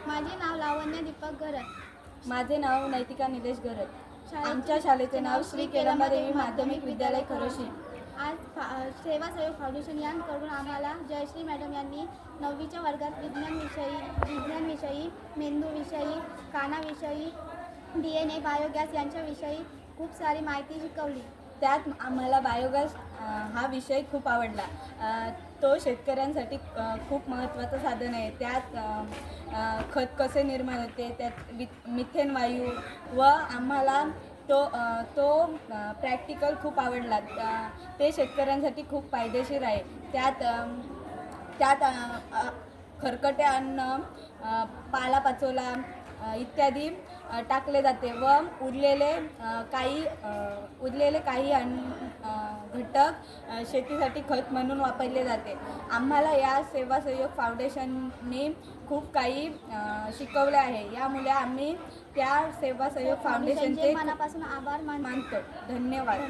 माझे नाव लावण्य दीपक गरज. माझे नाव नैतिका निलेश गरज. शाळेचे आमच्या शाळेचे नाव श्री केलंबा देवी माध्यमिक विद्यालय खरोशी. आज सेवा सहयोग फाउंडेशन यांकडून आम्हाला जयश्री मॅडम यांनी 9वीच्या वर्गात विज्ञानविषयी, मेंदूविषयी, कानाविषयी, DNA, बायोगॅस यांच्याविषयी खूप सारी माहिती शिकवली. त्यात आम्हाला बायोगॅस हा विषय खूप आवडला. तो शेतकऱ्यांसाठी खूप महत्त्वाचं साधन आहे. त्यात खत कसे निर्माण होते, त्यात मिथेन वायू व आम्हाला तो प्रॅक्टिकल खूप आवडला. ते शेतकऱ्यांसाठी खूप फायदेशीर आहे. त्यात काही अन्न, पालापाचोला इत्यादी टाकले जाते व उरलेले काही घटक शेतीसाठी खत म्हणून वापरले जाते. आम्हाला या सेवा सहयोग फाउंडेशनने खूप काही शिकवले आहे. यामुळे आम्ही त्या सेवा सहयोग फाउंडेशनचे मनापासून आभार मानतो. धन्यवाद.